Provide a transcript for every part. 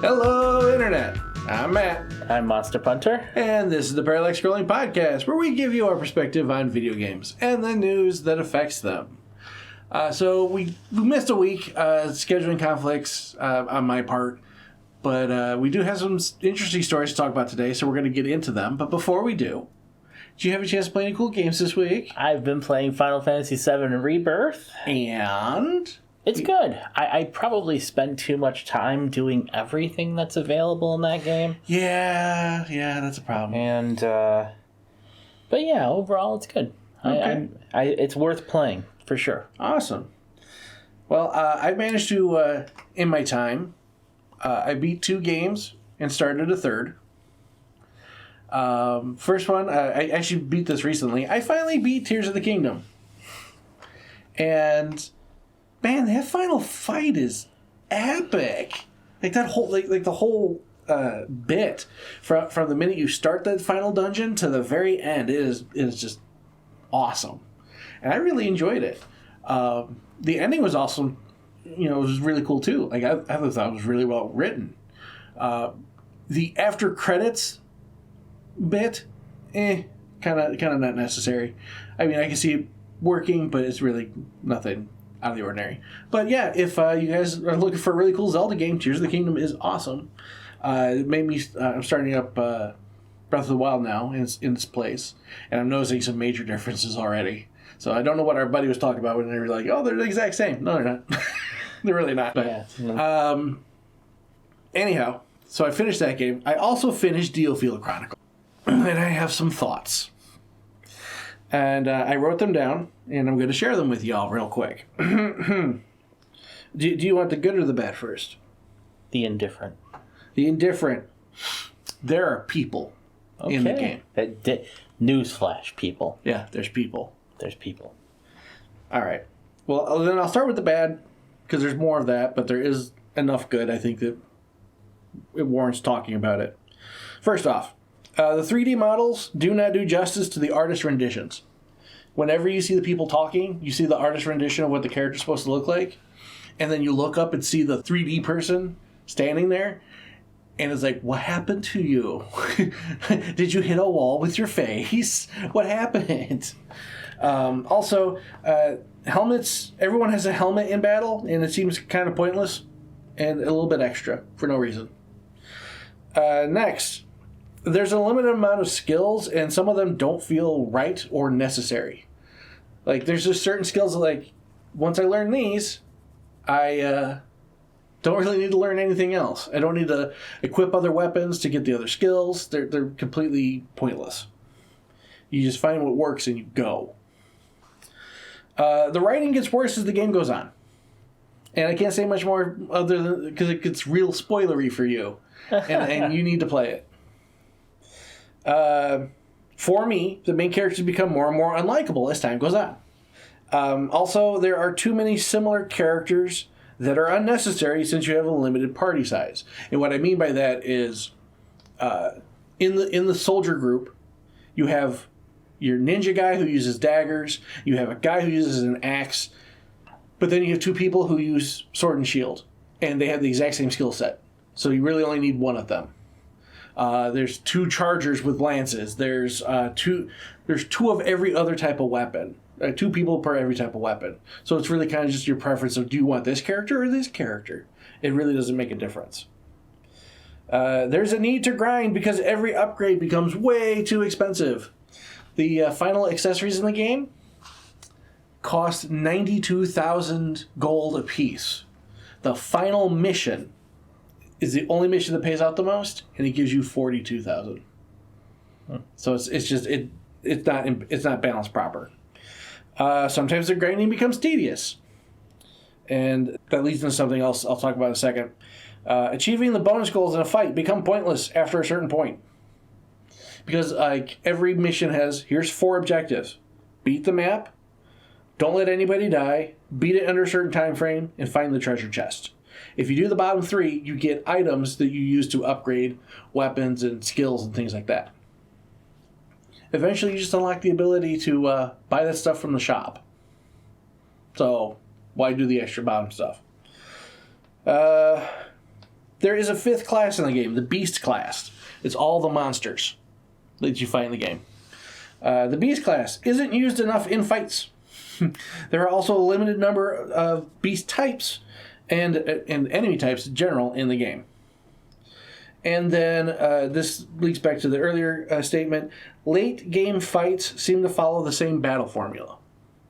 Hello, Internet. I'm Matt. I'm Monster Punter. And this is the Parallax Scrolling Podcast, where we give you our perspective on video games and the news that affects them. So we missed a week, scheduling conflicts on my part, but we do have some interesting stories to talk about today, so we're going to get into them. But before we do, did you have a chance to play any cool games this week? I've been playing Final Fantasy VII Rebirth. And? It's good. I probably spend too much time doing everything that's available in that game. Yeah, that's a problem. And, but yeah, overall it's good. Okay. It's worth playing, for sure. Awesome. Well, I managed to, in my time, I beat 2 games and started a third. First one, I actually beat this recently. I finally beat Tears of the Kingdom. And man, that final fight is epic. Like that whole like the whole bit from the minute you start that final dungeon to the very end is just awesome. And I really enjoyed it. The ending was awesome. You know, it was really cool too. Like I thought it was really well written. The after credits bit, kind of not necessary. I mean, I can see it working, but it's really nothing out of the ordinary. But yeah, if you guys are looking for a really cool Zelda game, Tears of the Kingdom is awesome. It made me. I'm starting up Breath of the Wild now in its place, and I'm noticing some major differences already. So I don't know what our buddy was talking about when they were like, "Oh, they're the exact same." No, they're not. They're really not. Yeah. Anyhow, so I finished that game. I also finished Diofield Chronicle, and I have some thoughts. And I wrote them down, and I'm going to share them with y'all real quick. Do you want the good or the bad first? The indifferent. The indifferent. There are people in the game. Newsflash, people. Yeah, there's people. There's people. All right. Well, then I'll start with the bad, because there's more of that, but there is enough good, I think, that it warrants talking about it. First off, the 3D models do not do justice to the artist renditions. Whenever you see the people talking, you see the artist rendition of what the character's supposed to look like, and then you look up and see the 3D person standing there, and it's like, what happened to you? Did you hit a wall with your face? What happened? Also, helmets, everyone has a helmet in battle, and it seems kind of pointless, and a little bit extra for no reason. Next, there's a limited amount of skills, and some of them don't feel right or necessary. Like, there's just certain skills that, like, once I learn these, I don't really need to learn anything else. I don't need to equip other weapons to get the other skills. They're completely pointless. You just find what works and you go. The writing gets worse as the game goes on. And I can't say much more other than because it gets real spoilery for you. And you need to play it. For me, the main characters become more and more unlikable as time goes on. Also, there are too many similar characters that are unnecessary since you have a limited party size. And what I mean by that is, in the soldier group, you have your ninja guy who uses daggers, you have a guy who uses an axe, but then you have 2 people who use sword and shield, and they have the exact same skill set. So you really only need one of them. There's 2 chargers with lances. There's 2 of every other type of weapon. 2 people per every type of weapon. So it's really kind of just your preference of, do you want this character or this character? It really doesn't make a difference. There's a need to grind because every upgrade becomes way too expensive. The final accessories in the game cost 92,000 gold apiece. The final mission is the only mission that pays out the most, and it gives you 42,000. So it's not balanced proper. Sometimes the grinding becomes tedious, and that leads into something else I'll talk about in a second. Achieving the bonus goals in a fight become pointless after a certain point, because like every mission has, here's 4 objectives: beat the map, don't let anybody die, beat it under a certain time frame, and find the treasure chest. If you do the bottom 3, you get items that you use to upgrade weapons and skills and things like that. Eventually, you just unlock the ability to buy that stuff from the shop. So, why do the extra bottom stuff? There is a 5th class in the game, the Beast class. It's all the monsters that you fight in the game. The Beast class isn't used enough in fights. There are also a limited number of beast types and enemy types in general in the game. And then this leads back to the earlier statement. Late game fights seem to follow the same battle formula.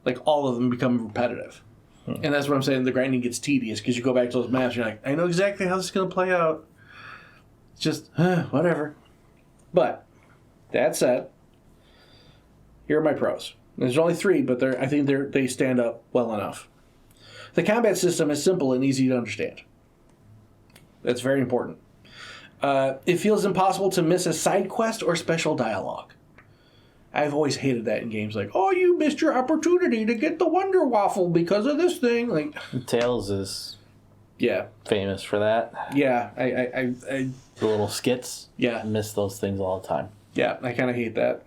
Like all of them become repetitive. And that's what I'm saying. The grinding gets tedious because you go back to those maps. You're like, I know exactly how this is going to play out. It's just, whatever. But that said, here are my pros. There's only 3, but I think they stand up well enough. The combat system is simple and easy to understand. That's very important. It feels impossible to miss a side quest or special dialogue. I've always hated that in games. Like, oh, you missed your opportunity to get the Wonder Waffle because of this thing. Like, Tales is famous for that. Yeah, The little skits. Yeah. I miss those things all the time. Yeah, I kind of hate that.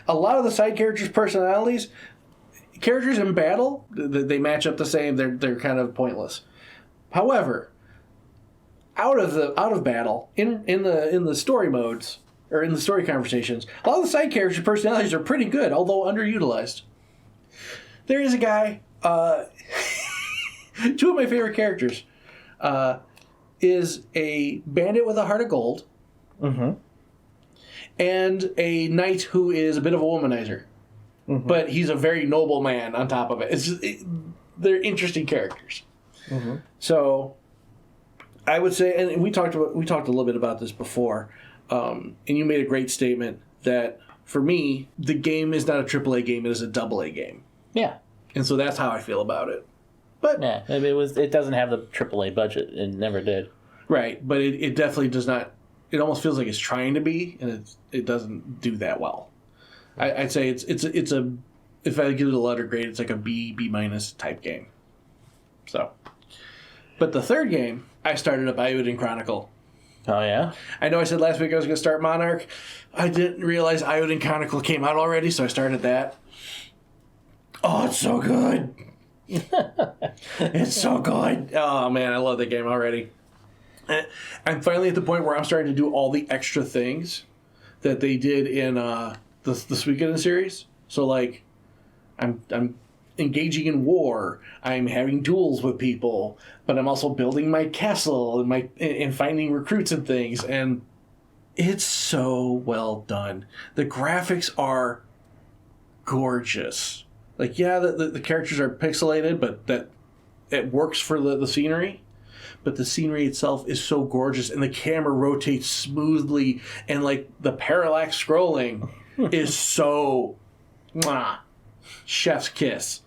A lot of the side characters' personalities, characters in battle, they match up the same. They're kind of pointless. However, out of battle, in the story modes or in the story conversations, a lot of the side characters' personalities are pretty good, although underutilized. There is a guy. 2 of my favorite characters is a bandit with a heart of gold. Mm-hmm. And a knight who is a bit of a womanizer. Mm-hmm. But he's a very noble man on top of it. They're interesting characters. Mm-hmm. So I would say, and we talked a little bit about this before, and you made a great statement that for me, the game is not a AAA game, it is a AA game. Yeah. And so that's how I feel about it. But yeah, it doesn't have the AAA budget. It never did. Right, but it definitely does not. It almost feels like it's trying to be, and it doesn't do that well. I'd say it's a, if I give it a letter grade, it's like a B minus type game. So, but the third game, I started up Iodine Chronicle. Oh yeah. I know I said last week I was going to start Monarch. I didn't realize Iodine Chronicle came out already, so I started that. Oh, it's so good. It's so good. Oh man, I love that game already. I'm finally at the point where I'm starting to do all the extra things that they did in the Suikoden series. So like, I'm engaging in war. I'm having duels with people, but I'm also building my castle and finding recruits and things. And it's so well done. The graphics are gorgeous. Like, yeah, the characters are pixelated, but that it works for the scenery. But the scenery itself is so gorgeous, and the camera rotates smoothly, and like the parallax scrolling is so chef's kiss.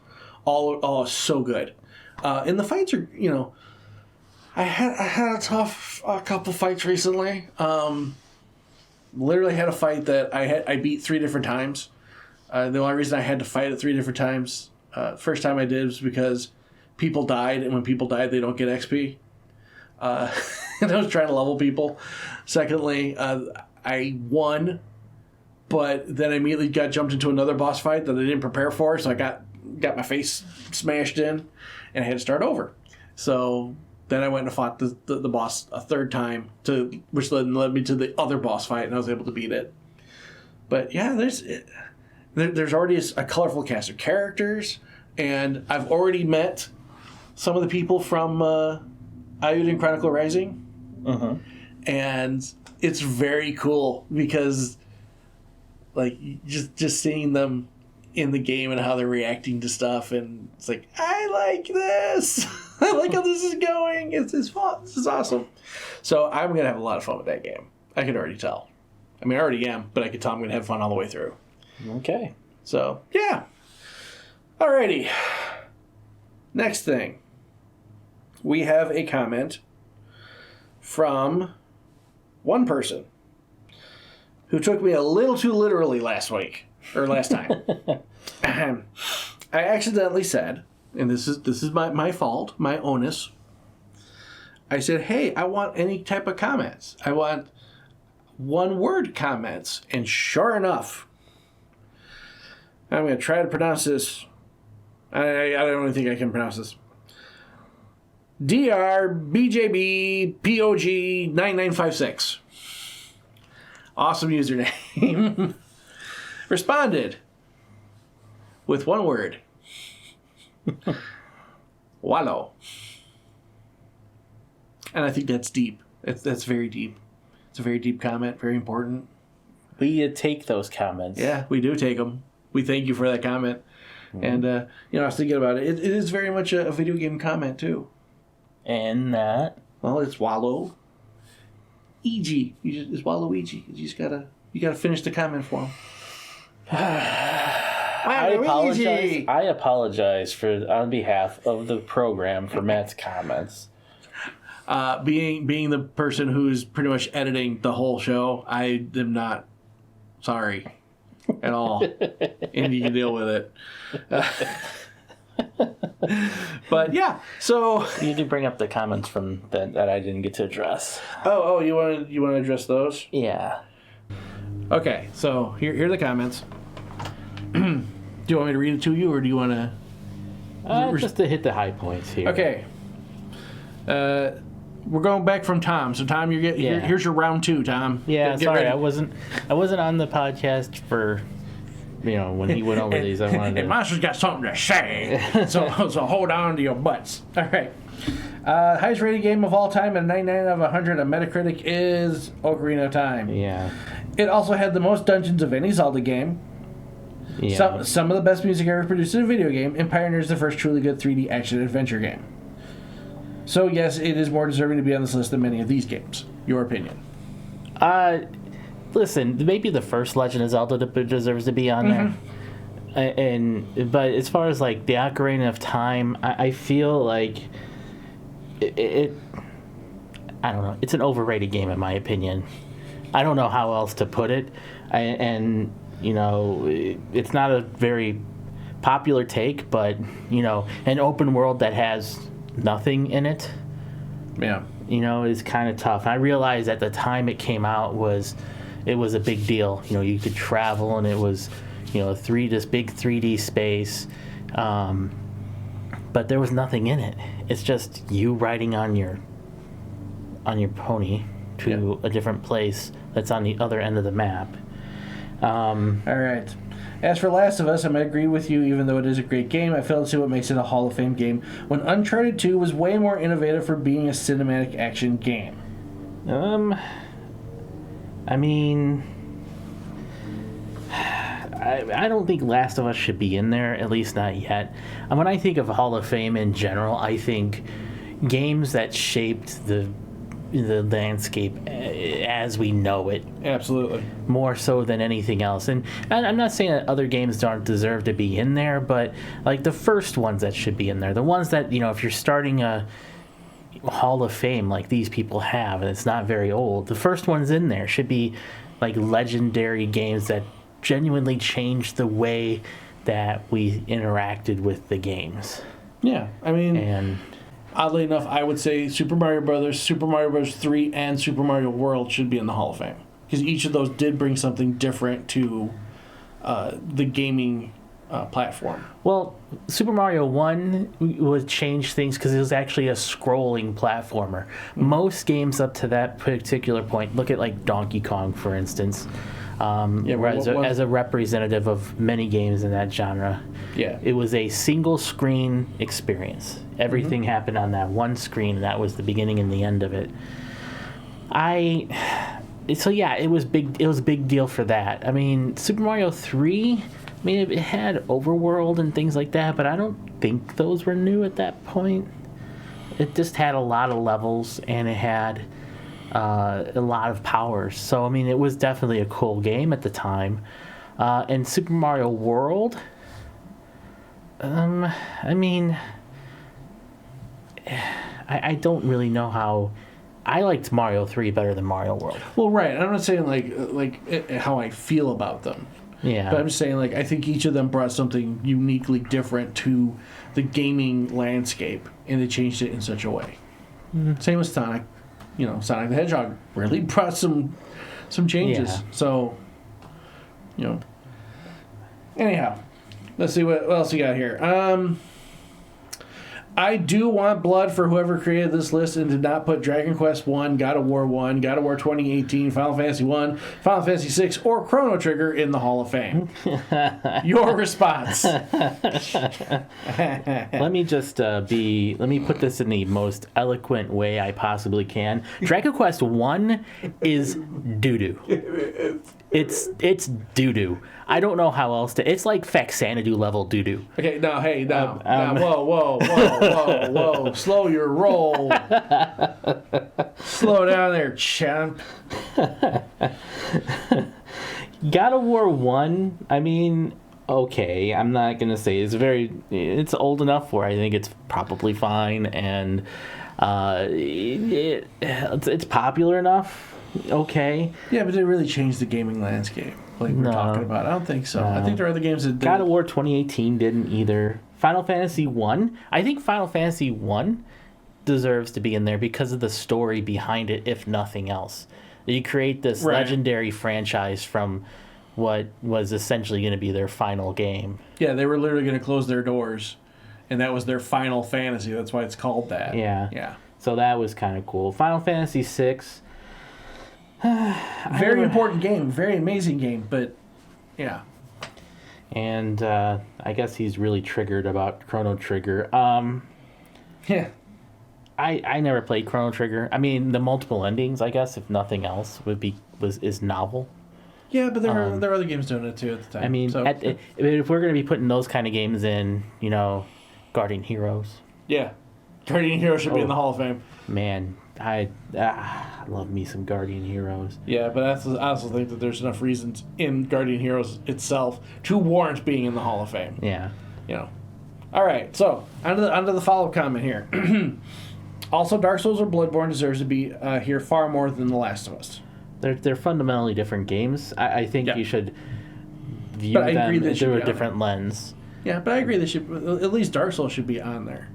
Oh, so good. And the fights are, I had a couple fights recently. Literally had a fight that I beat 3 different times. The only reason I had to fight it 3 different times, first time I did was because people died, and when people die, they don't get XP. And I was trying to level people. Secondly, I won, but then I immediately got jumped into another boss fight that I didn't prepare for, so I got my face smashed in, and I had to start over. So then I went and fought the boss a 3rd time, which led me to the other boss fight, and I was able to beat it. But yeah, there's already a colorful cast of characters, and I've already met some of the people from Iodine Chronicle Rising. Uh-huh. And it's very cool because like just seeing them in the game and how they're reacting to stuff, and it's like, I like this. I like how this is going. It's fun. This is awesome. So I'm gonna have a lot of fun with that game. I can already tell. I mean, I already am, but I can tell I'm gonna have fun all the way through. Okay. So yeah. Alrighty. Next thing. We have a comment from one person who took me a little too literally last time. I accidentally said, and this is my fault, my onus. I said, hey, I want any type of comments. I want 1-word comments. And sure enough, I'm going to try to pronounce this. I don't even think I can pronounce this. DRBJBPOG9956. Awesome username. Responded with one word. Wallow. And I think that's deep. That's very deep. It's a very deep comment, very important. We take those comments. Yeah, we do take them. We thank you for that comment. And, I was thinking about it. It is very much a video game comment, too. And that? Well, it's Wallow. E.G. It's Waluigi. You gotta finish the comment for him. I apologize on behalf of the program for Matt's comments. Being the person who's pretty much editing the whole show, I am not sorry at all, and you can deal with it. But yeah, so you did bring up the comments from that I didn't get to address. Oh, you want to address those? Yeah. Okay, so here are the comments. Do you want me to read it to you, or do you want to? Just to hit the high points here. Okay. We're going back from Tom. So Tom, here's your round 2, Tom. Yeah, Get sorry, ready. I wasn't on the podcast for. When he went over these, I wanted to... And Monster's got something to say, so hold on to your butts. All right. Highest rated game of all time at 99 out of 100 on Metacritic is Ocarina of Time. Yeah. It also had the most dungeons of any Zelda game. Yeah. Some of the best music ever produced in a video game, and pioneers the first truly good 3D action-adventure game. So, yes, it is more deserving to be on this list than many of these games. Your opinion? Listen, maybe the first Legend of Zelda deserves to be on there. But as far as like the Ocarina of Time, I feel like it I don't know. It's an overrated game in my opinion. I don't know how else to put it, and it's not a very popular take, but an open world that has nothing in it. Yeah. Is kind of tough. I realized at the time it came out it was a big deal. You could travel, and it was, this big 3D space, but there was nothing in it. It's just you riding on your pony to a different place that's on the other end of the map. All right. As for Last of Us, I might agree with you, even though it is a great game. I fail to see what makes it a Hall of Fame game when Uncharted 2 was way more innovative for being a cinematic action game. I mean, I don't think Last of Us should be in there, at least not yet. And when I think of Hall of Fame in general, I think games that shaped the landscape as we know it. Absolutely. More so than anything else. And I'm not saying that other games don't deserve to be in there, but like the first ones that should be in there, the ones that, if you're starting a Hall of Fame like these people have, and it's not very old, the first ones in there should be like legendary games that genuinely changed the way that we interacted with the games. Yeah, I mean, and oddly enough, I would say Super Mario Brothers, Super Mario Bros. 3, and Super Mario World should be in the Hall of Fame, because each of those did bring something different to the gaming platform. Well, Super Mario 1 would change things because it was actually a scrolling platformer. Most games up to that particular point, look at like Donkey Kong, for instance, as a representative of many games in that genre. Yeah. It was a single screen experience. Everything happened on that one screen, and that was the beginning and the end of it. It was big. It was a big deal for that. I mean, Super Mario 3, it had overworld and things like that, but I don't think those were new at that point. It just had a lot of levels, and it had a lot of powers. So, it was definitely a cool game at the time. And Super Mario World, I don't really know how. I liked Mario 3 better than Mario World. Well, right. I'm not saying like how I feel about them. Yeah. But I'm just saying, like, I think each of them brought something uniquely different to the gaming landscape, and they changed it in such a way. Mm-hmm. Same with Sonic. Sonic the Hedgehog really brought some changes. Yeah. So, anyhow, let's see what else we got here. I do want blood for whoever created this list and did not put Dragon Quest 1, God of War 1, God of War 2018, Final Fantasy 1, Final Fantasy 6, or Chrono Trigger in the Hall of Fame. Your response. Let me just let me put this in the most eloquent way I possibly can. Dragon Quest 1 is doo-doo. It's doo-doo. I don't know how else to... It's like Faxanadu level doo-doo. Okay, no, hey, no. Whoa. Slow your roll. Slow down there, champ. God of War 1, I mean, okay, I'm not going to say it's old enough where I think it's probably fine, and it's popular enough, okay. Yeah, but they really changed the gaming landscape, like we're talking about. I don't think so. I think there are other games that did. God of War 2018 didn't either. Final Fantasy 1, I think Final Fantasy 1 deserves to be in there because of the story behind it, if nothing else. You create this legendary franchise from what was essentially going to be their final game. Yeah, they were literally going to close their doors, and that was their Final Fantasy. That's why it's called that. Yeah. So that was kind of cool. Final Fantasy 6. Very important game. Very amazing game, but yeah. And I guess he's really triggered about Chrono Trigger. Yeah. I never played Chrono Trigger. I mean, the multiple endings, I guess, if nothing else, is novel. Yeah, but there are other games doing it too at the time. I mean, if we're going to be putting those kind of games in, Guardian Heroes. Yeah, Guardian Heroes should be in the Hall of Fame. Man, I love me some Guardian Heroes. Yeah, but I also think that there's enough reasons in Guardian Heroes itself to warrant being in the Hall of Fame. Yeah. All right, so onto the follow-up comment here. Also, Dark Souls or Bloodborne deserves to be here far more than The Last of Us. They're fundamentally different games. I think you should view them through a different lens. Yeah, but I agree they should. At least Dark Souls should be on there.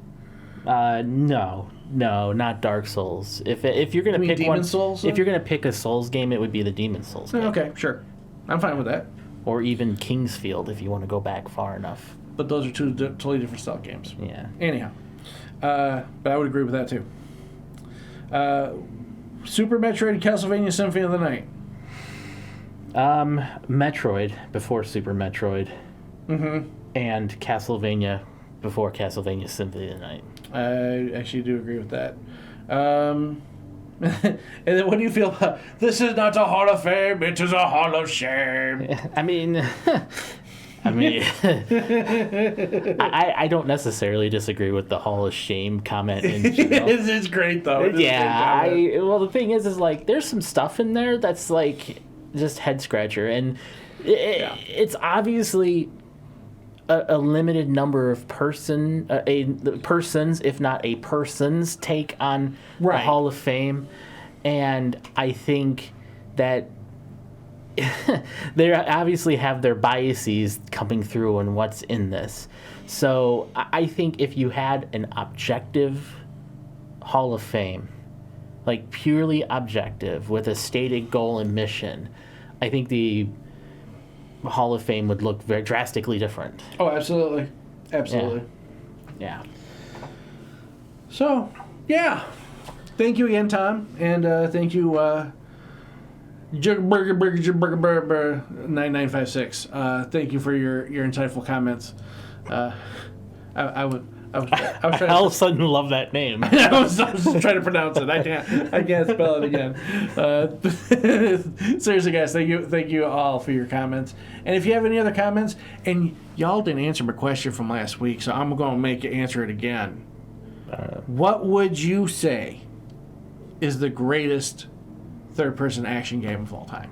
No, not Dark Souls. If you're gonna pick Demon Souls, if you're gonna pick a Souls game, it would be the Demon Souls game. Okay, sure, I'm fine with that. Or even Kingsfield, if you want to go back far enough. But those are two totally different style games. Yeah. Anyhow, but I would agree with that too. Super Metroid and Castlevania Symphony of the Night. Metroid before Super Metroid. Mm-hmm. And Castlevania before Castlevania Symphony of the Night. I actually do agree with that. And then what do you feel about this is not a Hall of Fame, it is a Hall of Shame? I mean, I don't necessarily disagree with the Hall of Shame comment in general. It's great though. Well, the thing is like there's some stuff in there that's like just head scratcher, and it's obviously a limited number of persons, if not a person's take on the Hall of Fame, and I think that they obviously have their biases coming through in what's in this. So I think if you had an objective Hall of Fame, like purely objective with a stated goal and mission, I think the Hall of Fame would look very drastically different. Oh, absolutely. Yeah. So, yeah. Thank you again, Tom, and thank you, Burger 9956. Thank you for your insightful comments. I was trying all of a sudden love that name. I was just trying to pronounce it. I can't spell it again. Seriously, guys, thank you all for your comments. And if you have any other comments, and y'all didn't answer my question from last week, so I'm going to answer it again. What would you say is the greatest third-person action game of all time?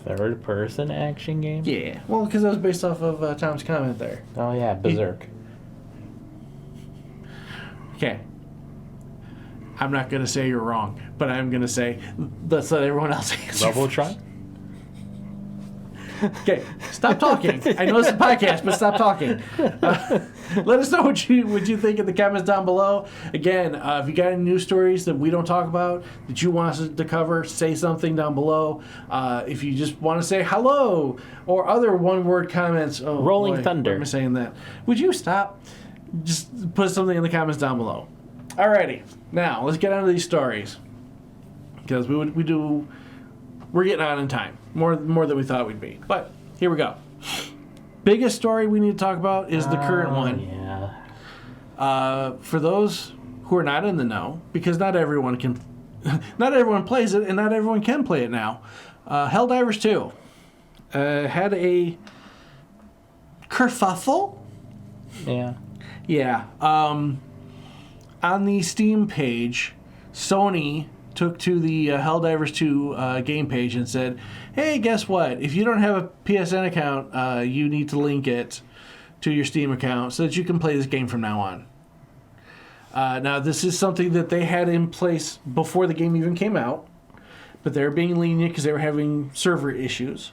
Third-person action game? Yeah. Well, because that was based off of Tom's comment there. Oh, yeah, Berserk. Okay. I'm not going to say you're wrong, but I'm going to say let's let everyone else answer. Robotron? Okay, stop talking. I know it's a podcast, but stop talking. Let us know what you think in the comments down below. Again, if you got any news stories that we don't talk about that you want us to cover, say something down below. If you just want to say hello or other one-word comments. Oh, Rolling boy, Thunder. Why am I saying that? Would you stop? just put something in the comments down below. Alrighty, now let's get on to these stories because we're getting on in time more than we thought we'd be. But here we go. Biggest story we need to talk about is the current one. Yeah. For those who are not in the know, because not everyone plays it, and not everyone can play it now. Helldivers 2 had a kerfuffle. Yeah. Yeah. On the Steam page, Sony took to the Helldivers 2 game page and said, hey, guess what? If you don't have a PSN account, you need to link it to your Steam account so that you can play this game from now on. Now, this is something that they had in place before the game even came out, but they're being lenient because they were having server issues.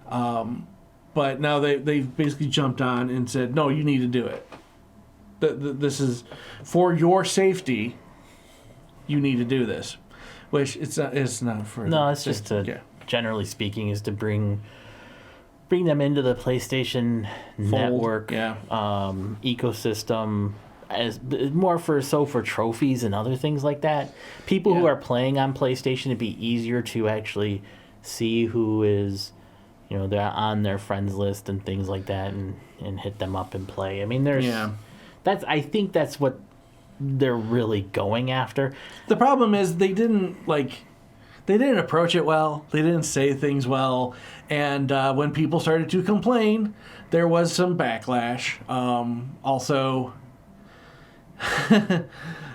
But now they've basically jumped on and said, no, you need to do it. This is for your safety. You need to do this, which it's not for. No, it's just to, generally speaking, is to bring them into the PlayStation network ecosystem as more for trophies and other things like that. People who are playing on PlayStation, it'd be easier to actually see who is, they're on their friends list and things like that, and hit them up and play. I mean, I think that's what they're really going after. The problem is they didn't approach it well. They didn't say things well, and when people started to complain, there was some backlash. Also,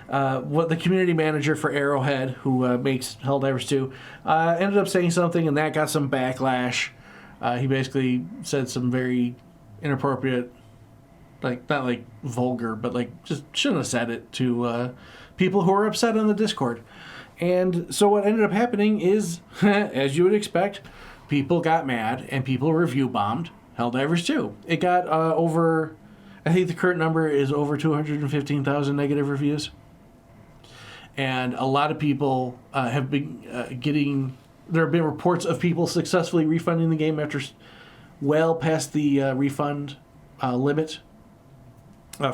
what the community manager for Arrowhead, who makes Helldivers 2, ended up saying something, and that got some backlash. He basically said some very inappropriate, not like vulgar, but just shouldn't have said it to people who are upset on the Discord. And so what ended up happening is, as you would expect, people got mad and people review bombed Helldivers 2. It got over, I think the current number is over 215,000 negative reviews. And a lot of people have been there have been reports of people successfully refunding the game after well past the refund limit.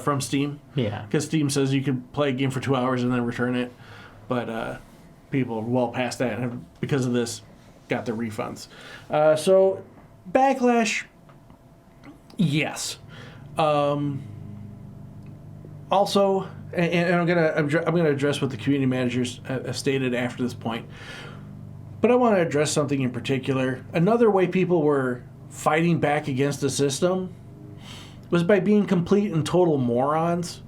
From Steam. Yeah. Because Steam says you can play a game for 2 hours and then return it. But people are well past that and have, because of this, got their refunds. So, backlash, yes. Also, and I'm gonna address what the community managers have stated after this point. But I want to address something in particular. Another way people were fighting back against the system was by being complete and total morons.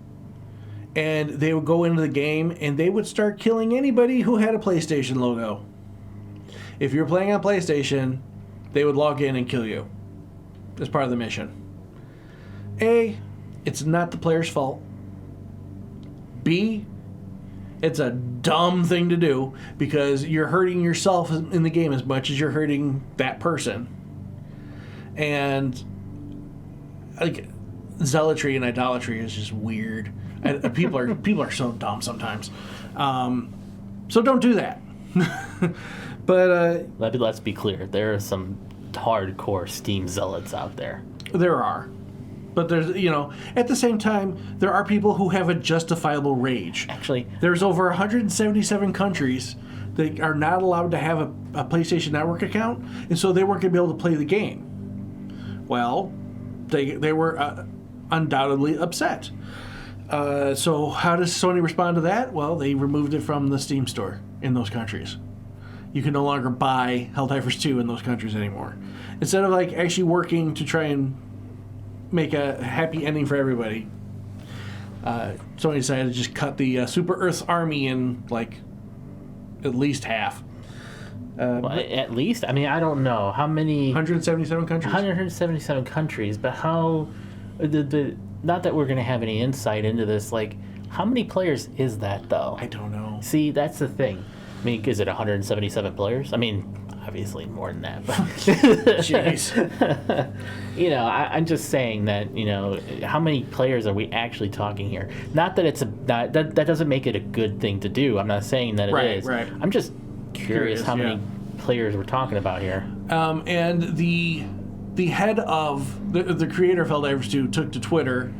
And they would go into the game and they would start killing anybody who had a PlayStation logo. If you're playing on PlayStation, they would log in and kill you as part of the mission. A, it's not the player's fault. B, it's a dumb thing to do because you're hurting yourself in the game as much as you're hurting that person. And zealotry and idolatry is just weird. People are so dumb sometimes. So don't do that. But let's be clear. There are some hardcore Steam zealots out there. There are. But there's, at the same time, there are people who have a justifiable rage. Actually, there's over 177 countries that are not allowed to have a PlayStation Network account, and so they weren't going to be able to play the game. Well, they were undoubtedly upset. So how does Sony respond to that? Well, they removed it from the Steam store in those countries. You can no longer buy Helldivers 2 in those countries anymore. Instead of actually working to try and make a happy ending for everybody, Sony decided to just cut the Super Earth's army in at least half. At least? I mean, I don't know. How many? 177 countries? 177 countries, but how... not that we're going to have any insight into this, how many players is that, though? I don't know. See, that's the thing. I mean, is it 177 players? I mean, obviously more than that, but... Jeez. I'm just saying that, how many players are we actually talking here? Not that it's that doesn't make it a good thing to do. I'm not saying that it is. Right. I'm just curious how many players we're talking about here. And the head of the creator of Helldivers 2 took to Twitter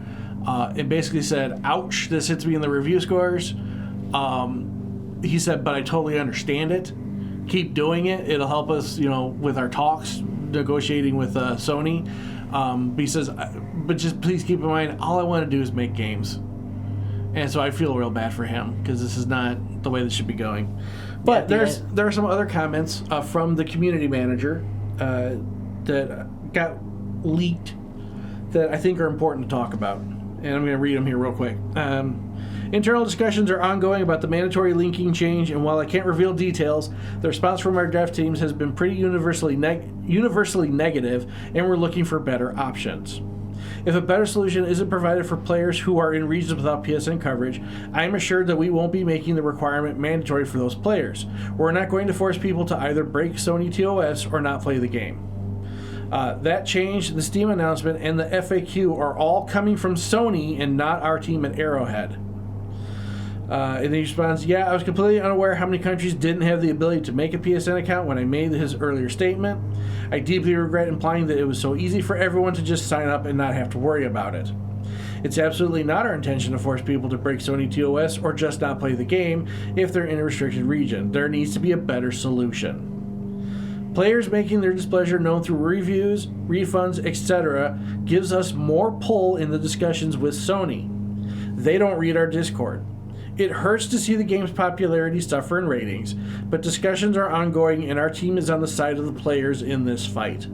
It basically said, ouch, this hits me in the review scores. He said, but I totally understand it. Keep doing it. It'll help us, with our talks, negotiating with Sony. But he says, but just please keep in mind, all I want to do is make games. And so I feel real bad for him because this is not the way this should be going. But there are some other comments from the community manager that got leaked that I think are important to talk about. And I'm going to read them here real quick. Internal discussions are ongoing about the mandatory linking change, and while I can't reveal details, the response from our dev teams has been pretty universally negative, and we're looking for better options. If a better solution isn't provided for players who are in regions without PSN coverage, I am assured that we won't be making the requirement mandatory for those players. We're not going to force people to either break Sony TOS or not play the game. That change, the Steam announcement, and the FAQ are all coming from Sony and not our team at Arrowhead. And he responds, yeah, I was completely unaware how many countries didn't have the ability to make a PSN account when I made his earlier statement. I deeply regret implying that it was so easy for everyone to just sign up and not have to worry about it. It's absolutely not our intention to force people to break Sony TOS or just not play the game if they're in a restricted region. There needs to be a better solution. Players making their displeasure known through reviews, refunds, etc. gives us more pull in the discussions with Sony. They don't read our Discord. It hurts to see the game's popularity suffer in ratings, but discussions are ongoing and our team is on the side of the players in this fight.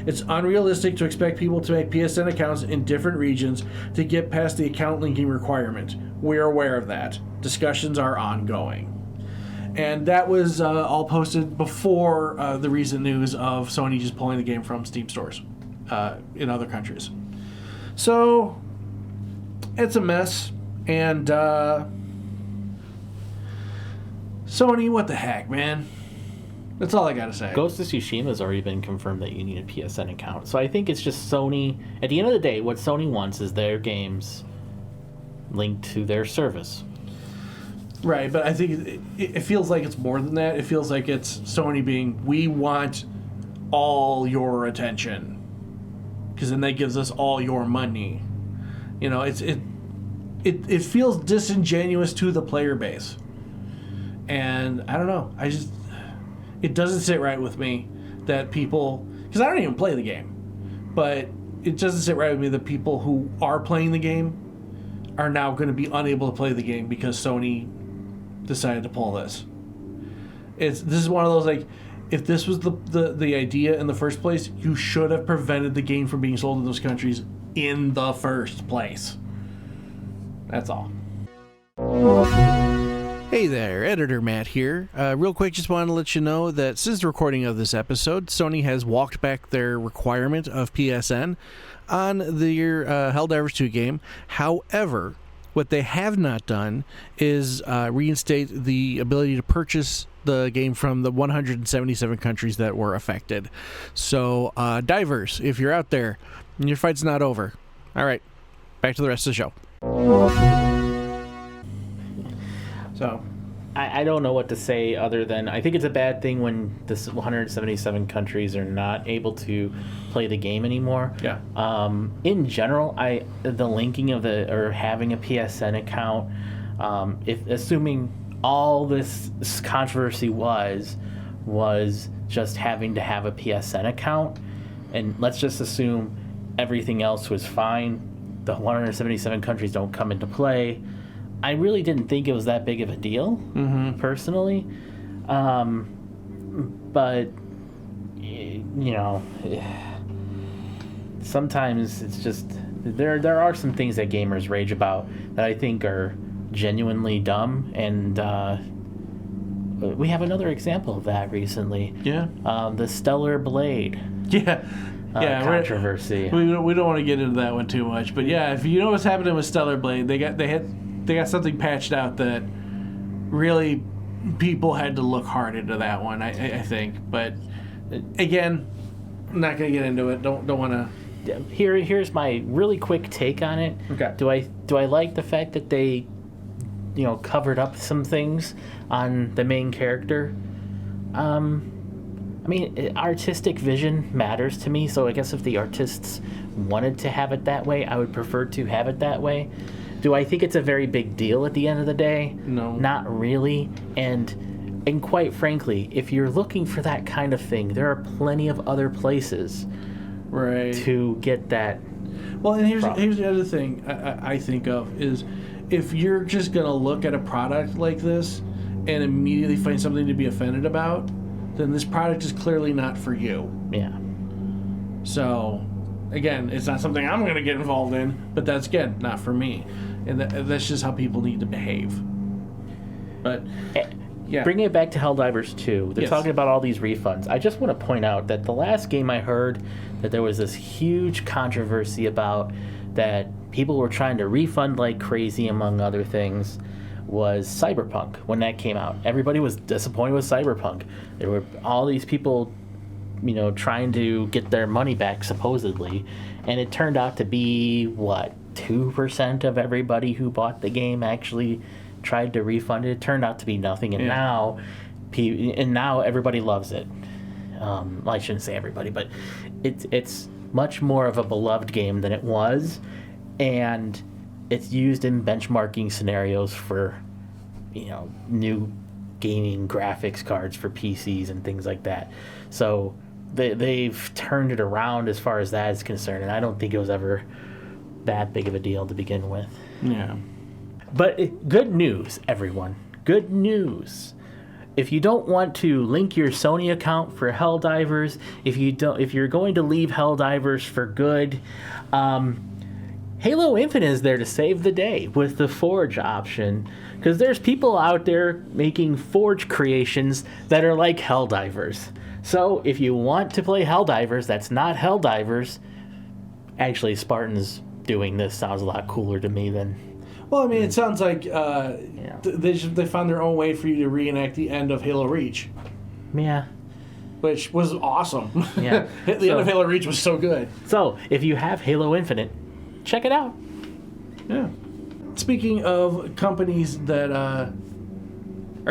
It's unrealistic to expect people to make PSN accounts in different regions to get past the account linking requirement. We're aware of that. Discussions are ongoing. And that was all posted before the recent news of Sony just pulling the game from Steam stores in other countries. So, it's a mess, and Sony, what the heck, man? That's all I gotta say. Ghost of Tsushima's already been confirmed that you need a PSN account. So I think it's just Sony. At the end of the day, what Sony wants is their games linked to their service. Right, but I think it feels like it's more than that. It feels like it's Sony being, we want all your attention, because then that gives us all your money. It feels disingenuous to the player base. And I don't know. It doesn't sit right with me that people, because I don't even play the game, but it doesn't sit right with me that people who are playing the game are now going to be unable to play the game because Sony decided to pull this. This is one of those, like, if this was the idea in the first place, you should have prevented the game from being sold in those countries in the first place. That's all. Hey there, Editor Matt here. Real quick, just wanted to let you know that since the recording of this episode, Sony has walked back their requirement of PSN on their Helldivers 2 game. However, what they have not done is reinstate the ability to purchase the game from the 177 countries that were affected. So, divers, if you're out there, your fight's not over. All right, back to the rest of the show. So, I don't know what to say other than I think it's a bad thing when this 177 countries are not able to play the game anymore. Yeah. In general, the linking of or having a PSN account, if assuming all this controversy was just having to have a PSN account, and let's just assume everything else was fine, the 177 countries don't come into play. I really didn't think it was that big of a deal, personally. But, sometimes it's just, there are some things that gamers rage about that I think are genuinely dumb, and we have another example of that recently. Yeah. The Stellar Blade. Yeah. Controversy. We don't want to get into that one too much, but yeah, if you know what's happening with Stellar Blade, they got something patched out that really people had to look hard into that one, I think. But again, I'm not gonna get into it. Don't want to. Here's my really quick take on it. Okay. Do I like the fact that they, covered up some things on the main character? I mean, artistic vision matters to me, so I guess if the artists wanted to have it that way, I would prefer to have it that way. Do I think it's a very big deal at the end of the day? No. Not really. And quite frankly, if you're looking for that kind of thing, there are plenty of other places to get that. Well, and here's the other thing I think of is if you're just going to look at a product like this and immediately find something to be offended about, then this product is clearly not for you. Yeah. So, again, it's not something I'm going to get involved in, but that's, again, not for me. And that's just how people need to behave. But, yeah. Bringing it back to Helldivers 2, they're Yes. talking about all these refunds. I just want to point out that the last game I heard that there was this huge controversy about that people were trying to refund like crazy, among other things, was Cyberpunk when that came out. Everybody was disappointed with Cyberpunk. There were all these people, trying to get their money back, supposedly, and it turned out to be, 2% of everybody who bought the game actually tried to refund it. It turned out to be nothing, and now everybody loves it. I shouldn't say everybody, but it's much more of a beloved game than it was, and it's used in benchmarking scenarios for new gaming graphics cards for PCs and things like that. So they've turned it around as far as that is concerned, and I don't think it was ever that big of a deal to begin with. Yeah. But good news, everyone. Good news. If you don't want to link your Sony account for Helldivers, if you're going to leave Helldivers for good, Halo Infinite is there to save the day with the Forge option, because there's people out there making Forge creations that are like Helldivers. So if you want to play Helldivers that's not Helldivers, actually Spartan's doing this sounds a lot cooler to me than... Well, I mean, it sounds like they found their own way for you to reenact the end of Halo Reach. Yeah. Which was awesome. Yeah. The end of Halo Reach was so good. So, if you have Halo Infinite, check it out. Yeah. Speaking of companies that are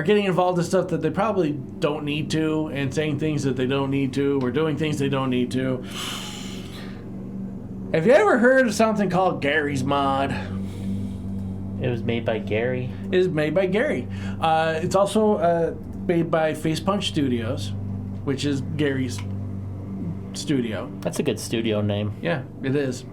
getting involved in stuff that they probably don't need to, and saying things that they don't need to, or doing things they don't need to. Have you ever heard of something called Gary's Mod? It was made by Gary. It is made by Gary. It's also made by Face Punch Studios, which is Gary's studio. That's a good studio name. Yeah, it is.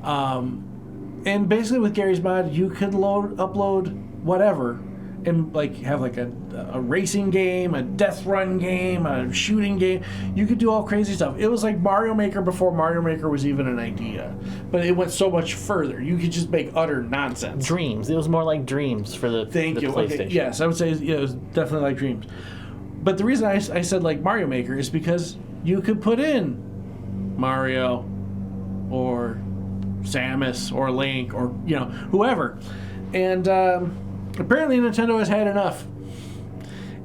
And basically with Gary's Mod, you could upload whatever and have a racing game, a death run game, a shooting game. You could do all crazy stuff. It was like Mario Maker before Mario Maker was even an idea. But it went so much further. You could just make utter nonsense. Dreams. It was more like Dreams for the PlayStation. Okay. Yes, I would say it was definitely like Dreams. But the reason I said like Mario Maker is because you could put in Mario or Samus or Link or whoever. And apparently Nintendo has had enough.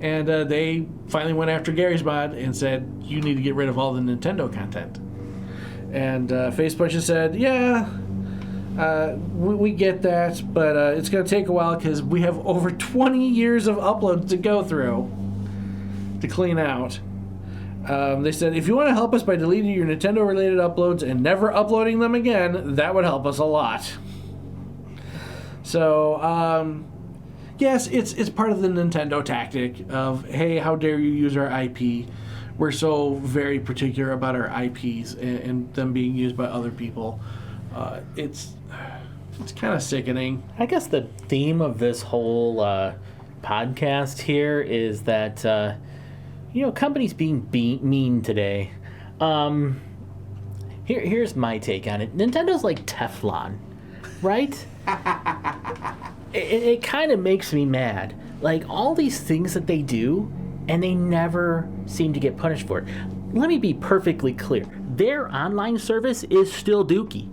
And they finally went after Gary's Mod and said, you need to get rid of all the Nintendo content. And Facepunch has said, we get that, but it's going to take a while because we have over 20 years of uploads to go through to clean out. They said, if you want to help us by deleting your Nintendo-related uploads and never uploading them again, that would help us a lot. So, yes, it's part of the Nintendo tactic of, hey, how dare you use our IP? We're so very particular about our IPs and them being used by other people. It's kind of sickening. I guess the theme of this whole podcast here is that, companies being mean today. Here's my take on it. Nintendo's like Teflon, right? It kind of makes me mad. Like, all these things that they do, and they never seem to get punished for it. Let me be perfectly clear. Their online service is still dookie.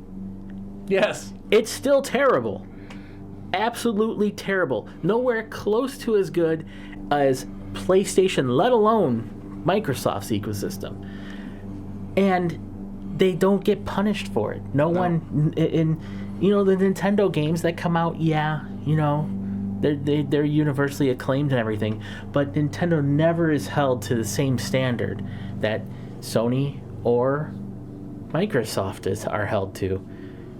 Yes. It's still terrible. Absolutely terrible. Nowhere close to as good as PlayStation, let alone Microsoft's ecosystem. And they don't get punished for it. No one in the Nintendo games that come out, they're universally acclaimed and everything, but Nintendo never is held to the same standard that Sony or Microsoft are held to.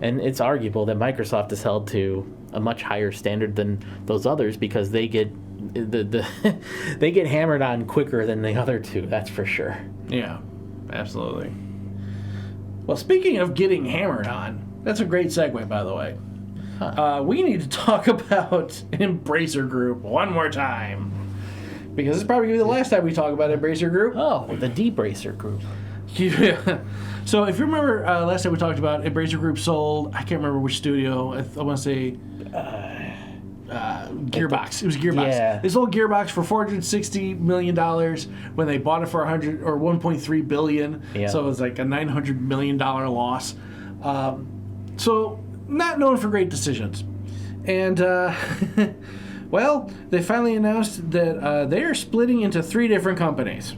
And it's arguable that Microsoft is held to a much higher standard than those others because they get they get hammered on quicker than the other two, that's for sure. Yeah, absolutely. Well, speaking of getting hammered on, that's a great segue, by the way. We need to talk about Embracer Group one more time. Because this is probably going to be the last time we talk about Embracer Group. Oh, the Debracer Group. Yeah. So if you remember, last time we talked about Embracer Group sold, I can't remember which studio. I want to say Gearbox. It was Gearbox. Yeah. They sold Gearbox for $460 million when they bought it for $1.3 billion. Yeah. So it was like a $900 million loss. So not known for great decisions. And, well, they finally announced that they are splitting into 3 different companies.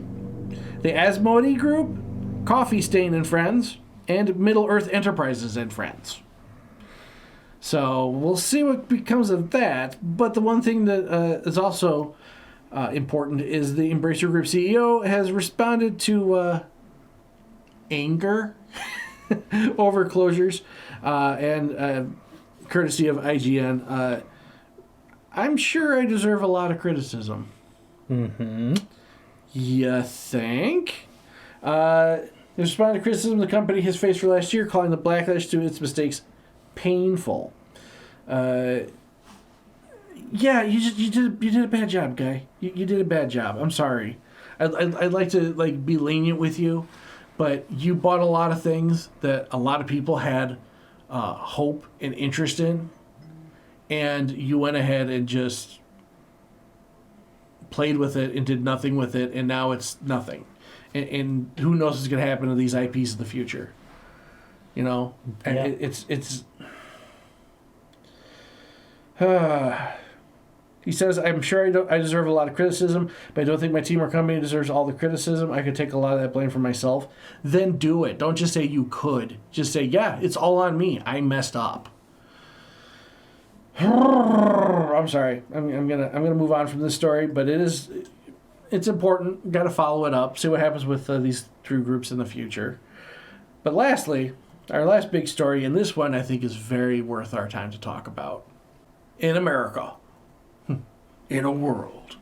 The Asmodee Group, Coffee Stain and Friends, and Middle-earth Enterprises and Friends. So we'll see what becomes of that. But the one thing that is also important is the Embracer Group CEO has responded to anger over closures and courtesy of IGN. I'm sure I deserve a lot of criticism. Mm-hmm. You think? They responded to criticism the company has faced for last year, calling the backlash to its mistakes painful. Yeah, you did a bad job, guy. You did a bad job. I'm sorry. I'd like to be lenient with you, but you bought a lot of things that a lot of people had hope and interest in, and you went ahead and just played with it and did nothing with it, and now it's nothing. And who knows what's going to happen to these IPs in the future? You know, Yeah. it's. He says, "I'm sure I deserve a lot of criticism, but I don't think my team or company deserves all the criticism. I could take a lot of that blame for myself. Then do it. Don't just say you could. Just say, yeah, it's all on me. I messed up." I'm sorry. I'm gonna move on from this story, but it's important. Got to follow it up. See what happens with these 3 groups in the future. But lastly, our last big story, and this one I think is very worth our time to talk about. In America, in a world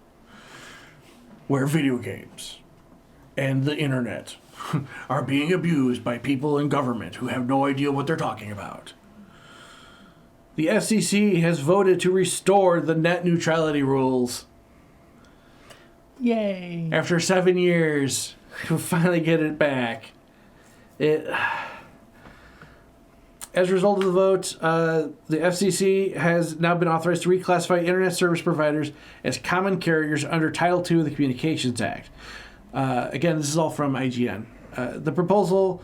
where video games and the internet are being abused by people in government who have no idea what they're talking about, the FCC has voted to restore the net neutrality rules. Yay! After 7 years, we'll finally get it back. As a result of the vote, the FCC has now been authorized to reclassify internet service providers as common carriers under Title II of the Communications Act. Again, this is all from IGN. The proposal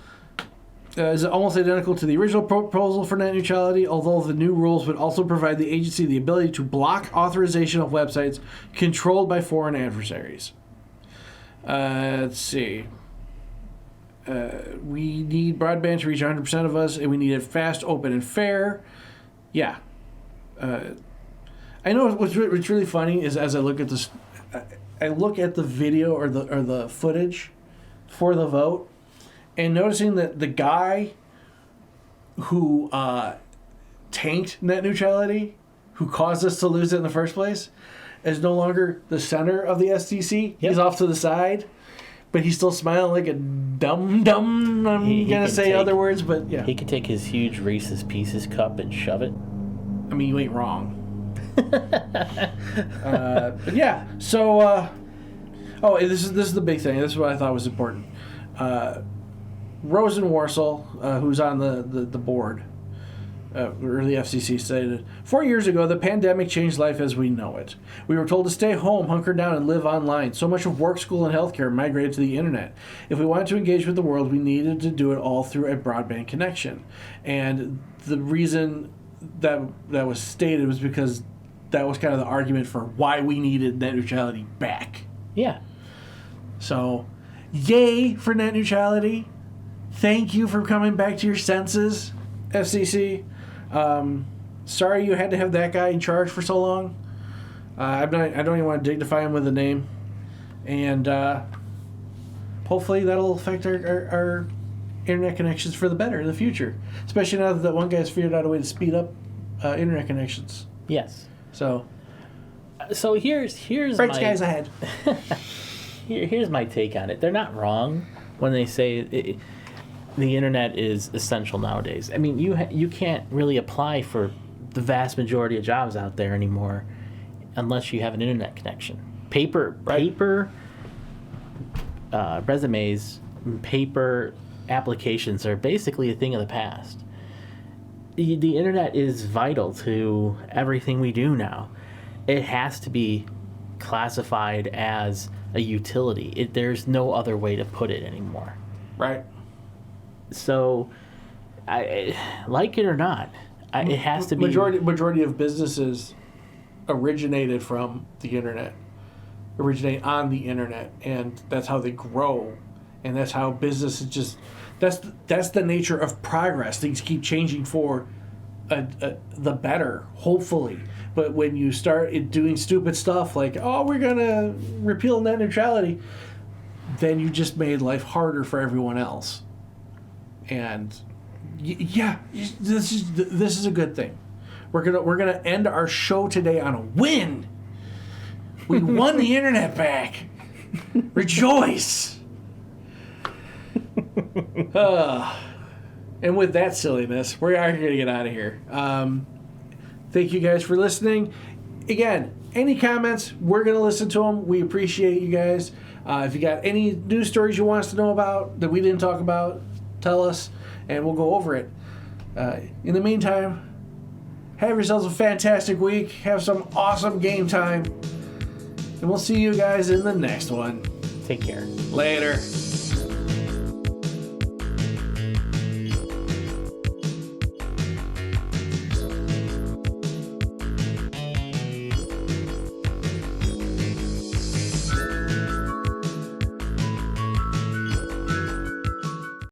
is almost identical to the original proposal for net neutrality, although the new rules would also provide the agency the ability to block authorization of websites controlled by foreign adversaries. Let's see. We need broadband to reach 100% of us, and we need it fast, open, and fair. Yeah. I know what's really funny is as I look at this, I look at the video or the footage for the vote, and noticing that the guy who tanked net neutrality, who caused us to lose it in the first place, is no longer the center of the STC. Yep. He's off to the side. But he's still smiling like a dum-dum. I'm going to say other words, but yeah. He could take his huge Reese's Pieces cup and shove it. I mean, you ain't wrong. But yeah, so... this is the big thing. This is what I thought was important. Rosenworcel, who's on the board, or the FCC, stated, 4 years ago, the pandemic changed life as we know it. We were told to stay home, hunker down, and live online. So much of work, school, and healthcare migrated to the internet. If we wanted to engage with the world, we needed to do it all through a broadband connection. And the reason that was stated was because that was kind of the argument for why we needed net neutrality back. Yeah. So, yay for net neutrality. Thank you for coming back to your senses, FCC. Sorry you had to have that guy in charge for so long. I don't even want to dignify him with a name. And hopefully that'll affect our internet connections for the better in the future. Especially now that one guy's figured out a way to speed up internet connections. Yes. So here's bright my skies ahead. here's my take on it. They're not wrong when they say the internet is essential nowadays. I mean, you can't really apply for the vast majority of jobs out there anymore unless you have an internet connection. Paper resumes, paper applications are basically a thing of the past. The internet is vital to everything we do now. It has to be classified as a utility. There's no other way to put it anymore. Right. So, I like it or not, it has to be. Majority of businesses originate on the internet, and that's how they grow, and that's how business is just. That's the nature of progress. Things keep changing for the better, hopefully. But when you start doing stupid stuff like, oh, we're gonna repeal net neutrality, then you just made life harder for everyone else. And this is a good thing. We're gonna end our show today on a win. We won the internet back. Rejoice. And with that silliness, we are going to get out of here. Thank you guys for listening. Again, any comments, we're going to listen to them. We appreciate you guys. If you got any news stories you want us to know about that we didn't talk about, tell us, and we'll go over it. In the meantime, have yourselves a fantastic week. Have some awesome game time. And we'll see you guys in the next one. Take care. Later.